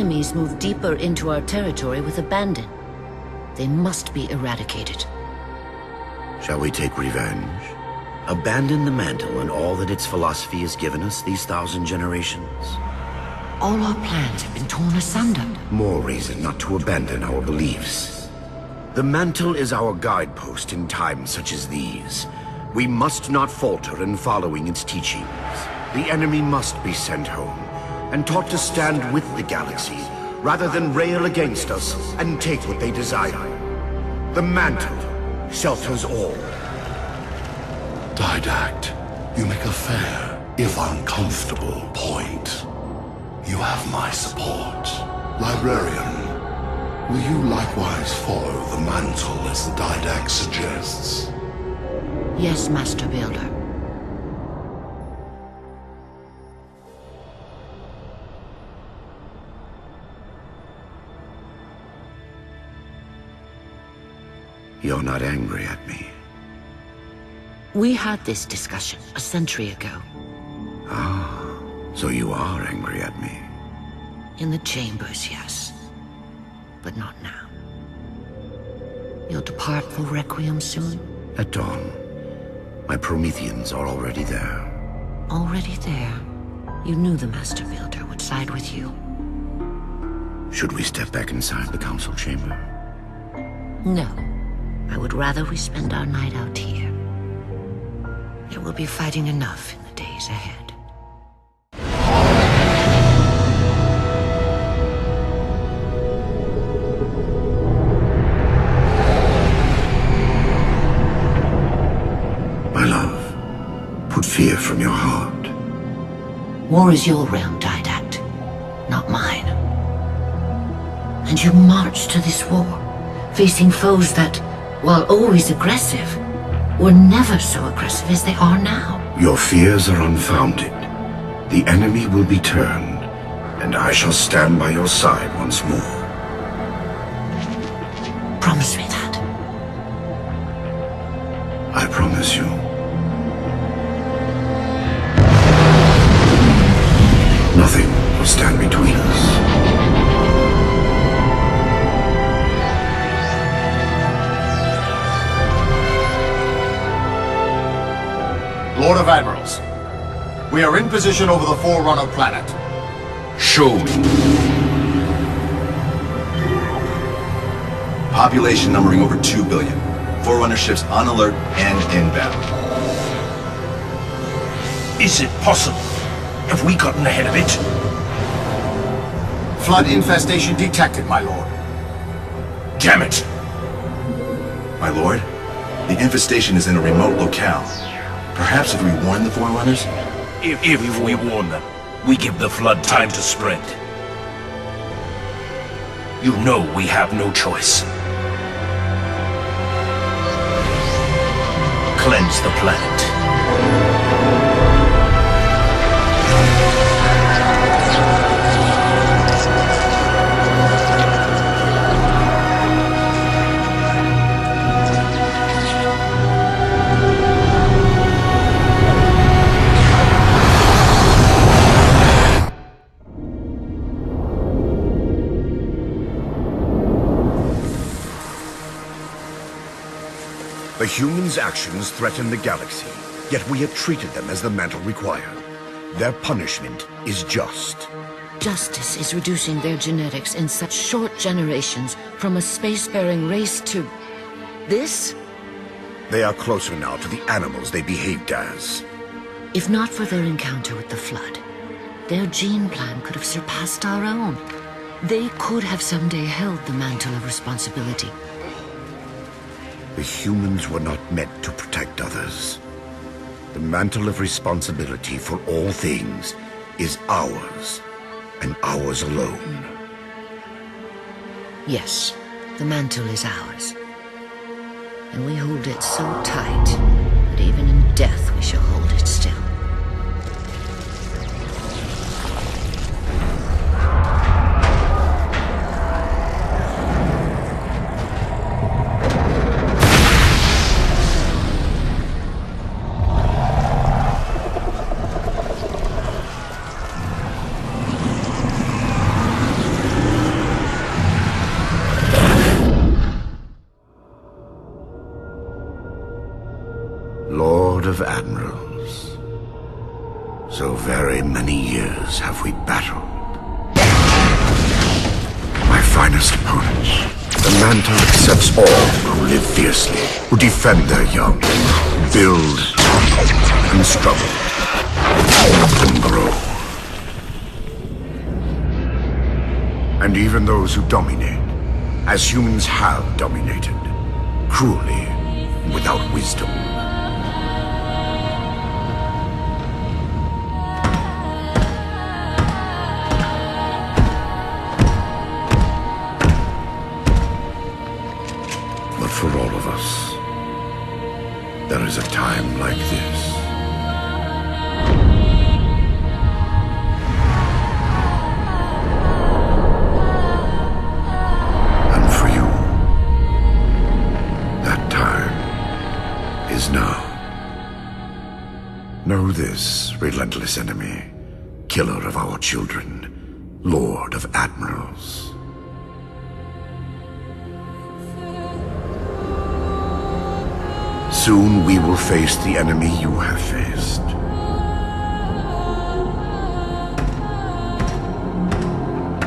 enemies move deeper into our territory with abandon. They must be eradicated. Shall we take revenge? Abandon the mantle and all that its philosophy has given us these 1,000 generations? All our plans have been torn asunder. More reason not to abandon our beliefs. The mantle is our guidepost in times such as these. We must not falter in following its teachings. The enemy must be sent home, and taught to stand with the galaxy, rather than rail against us and take what they desire. The mantle shelters all. Didact, you make a fair, if uncomfortable, point. You have my support. Librarian, will you likewise follow the mantle as the Didact suggests? Yes, Master Builder. You're not angry at me. We had this discussion a century ago. Ah, so you are angry at me. In the chambers, yes. But not now. You'll depart for Requiem soon? At dawn. My Prometheans are already there. Already there. You knew the Master Builder would side with you. Should we step back inside the council chamber? No. I would rather we spend our night out here. There will be fighting enough in the days ahead. My love, put fear from your heart. War is your realm, Didact, not mine. And you marched to this war, facing foes that, while always aggressive, were never so aggressive as they are now. Your fears are unfounded. The enemy will be turned, and I shall stand by your side once more. Promise me that. I promise you. Nothing will stand between us. Lord of Admirals, we are in position over the Forerunner planet. Show me. Population numbering over 2 billion. Forerunner ships on alert and inbound. Is it possible? Have we gotten ahead of it? Flood infestation detected, my lord. Damn it! My lord, the infestation is in a remote locale. Perhaps if we warn the Forerunners? If we warn them, we give the Flood time to spread. You know we have no choice. Cleanse the planet. The humans' actions threaten the galaxy, yet we have treated them as the mantle required. Their punishment is just. Justice is reducing their genetics in such short generations from a spacefaring race to... this? They are closer now to the animals they behaved as. If not for their encounter with the Flood, their gene plan could have surpassed our own. They could have someday held the mantle of responsibility. The humans were not meant to protect others. The mantle of responsibility for all things is ours, and ours alone. Yes, the mantle is ours. And we hold it so tight that even in death we shall hold it still. Lord of Admirals. So very many years have we battled. My finest opponents. The Mantle accepts all who live fiercely, who defend their young, build and struggle, and grow. And even those who dominate, as humans have dominated, cruelly, without wisdom. But for all of us, there is a time like this. And for you, that time is now. Know this, relentless enemy, killer of our children, Lord of Admirals. Soon we will face the enemy you have faced.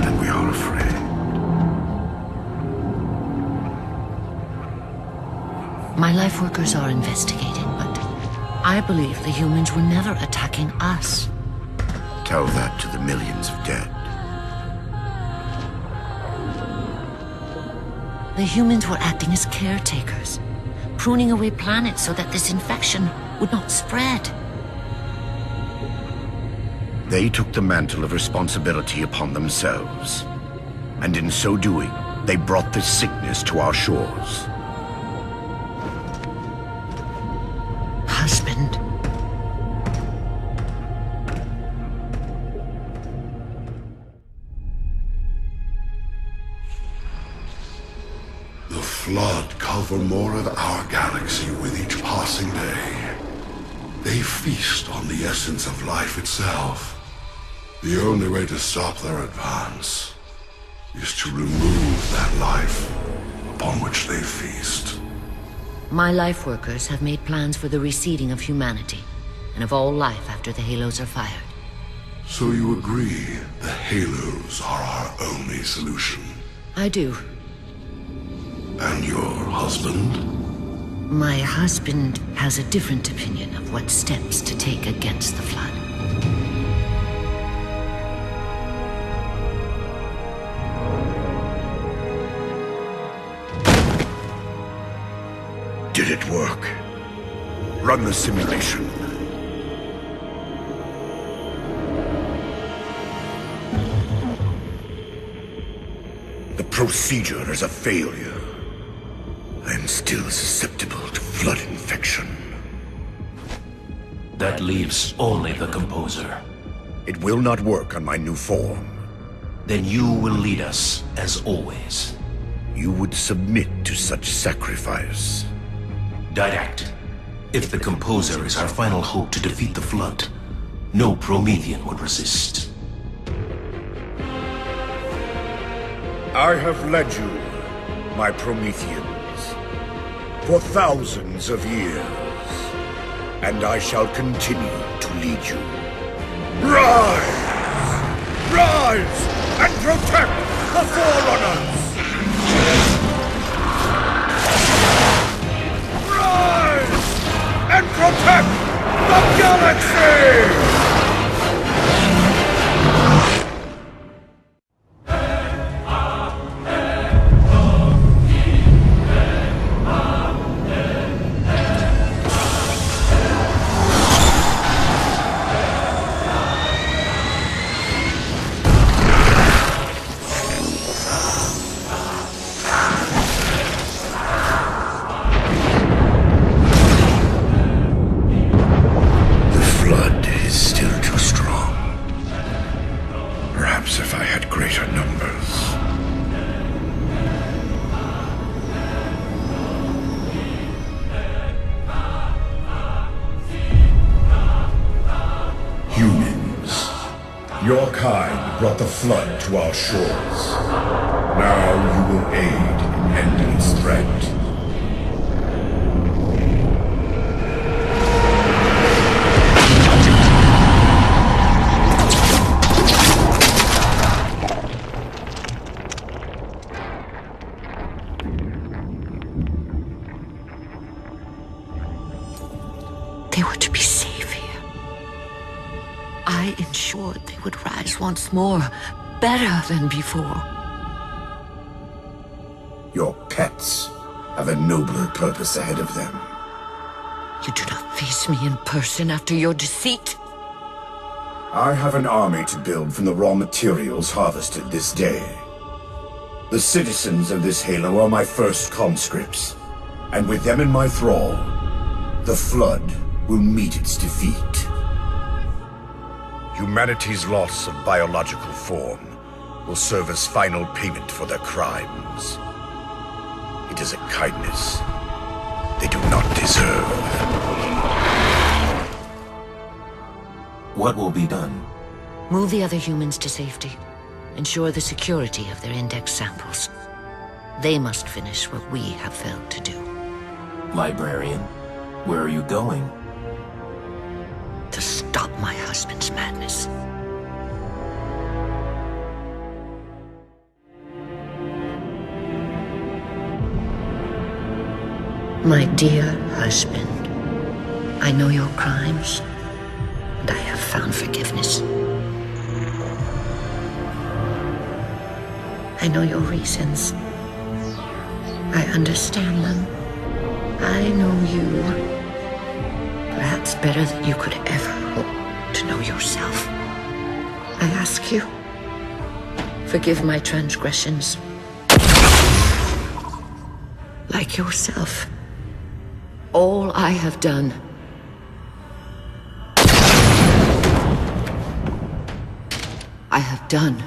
And we are afraid. My life workers are investigating, but I believe the humans were never attacking us. Tell that to the millions of dead. The humans were acting as caretakers, pruning away planets so that this infection would not spread. They took the mantle of responsibility upon themselves. And in so doing, they brought this sickness to our shores. Husband. The Flood cover more of our galaxy with each passing day. They feast on the essence of life itself. The only way to stop their advance is to remove that life upon which they feast. My life workers have made plans for the reseeding of humanity and of all life after the Halos are fired. So you agree the Halos are our only solution? I do. And your husband? My husband has a different opinion of what steps to take against the Flood. Did it work? Run the simulation. The procedure is a failure. I am still susceptible to Flood infection. That leaves only the Composer. It will not work on my new form. Then you will lead us, as always. You would submit to such sacrifice. Didact. If the Composer is our final hope to defeat the Flood, no Promethean would resist. I have led you, my Prometheans, for thousands of years, and I shall continue to lead you. Rise! Rise and protect the Forerunners! Rise and protect the galaxy! Your kind brought the Flood to our shores. Now you will aid in ending its threat. they were to be safe here. I ensured they would rise once more, better than before. Your pets have a nobler purpose ahead of them. You do not face me in person after your deceit. I have an army to build from the raw materials harvested this day. The citizens of this Halo are my first conscripts, and with them in my thrall, the Flood will meet its defeat. Humanity's loss of biological form will serve as final payment for their crimes. It is a kindness they do not deserve. What will be done? Move the other humans to safety. Ensure the security of their index samples. They must finish what we have failed to do. Librarian, where are you going? To stop my husband's madness. My dear husband, I know your crimes, and I have found forgiveness. I know your reasons. I understand them. I know you, perhaps better than you could ever hope to know yourself. I ask you, forgive my transgressions. Like yourself, all I have done I have done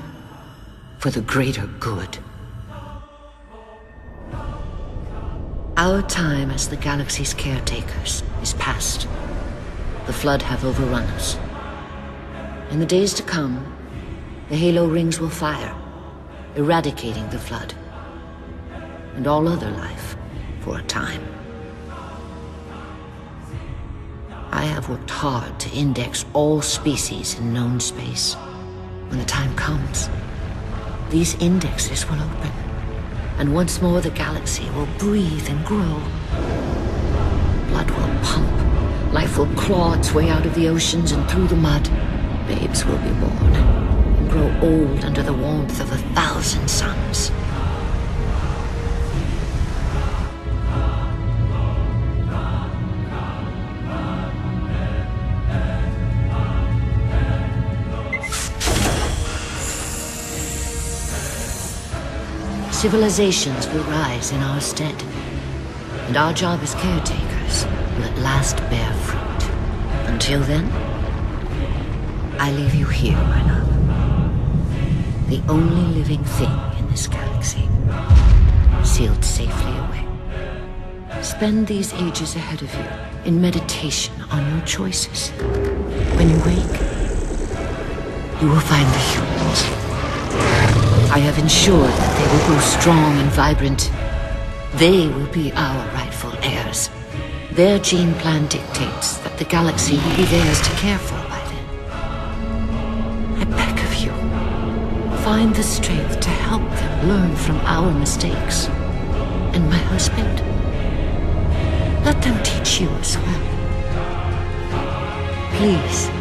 for the greater good. Our time as the galaxy's caretakers is past. The Flood have overrun us. In the days to come, the Halo rings will fire, eradicating the Flood and all other life for a time. I have worked hard to index all species in known space. When the time comes, these indexes will open, and once more the galaxy will breathe and grow. Blood will pump, life will claw its way out of the oceans and through the mud. Babes will be born and grow old under the warmth of 1,000 suns. Civilizations will rise in our stead, and our job as caretakers will at last bear fruit. Until then, I leave you here, my love. The only living thing in this galaxy, sealed safely away. Spend these ages ahead of you in meditation on your choices. When you wake, you will find the humans. I have ensured that they will grow strong and vibrant. They will be our rightful heirs. Their gene plan dictates that the galaxy will be theirs to care for by then. I beg of you, find the strength to help them learn from our mistakes. And my husband, let them teach you as well. Please.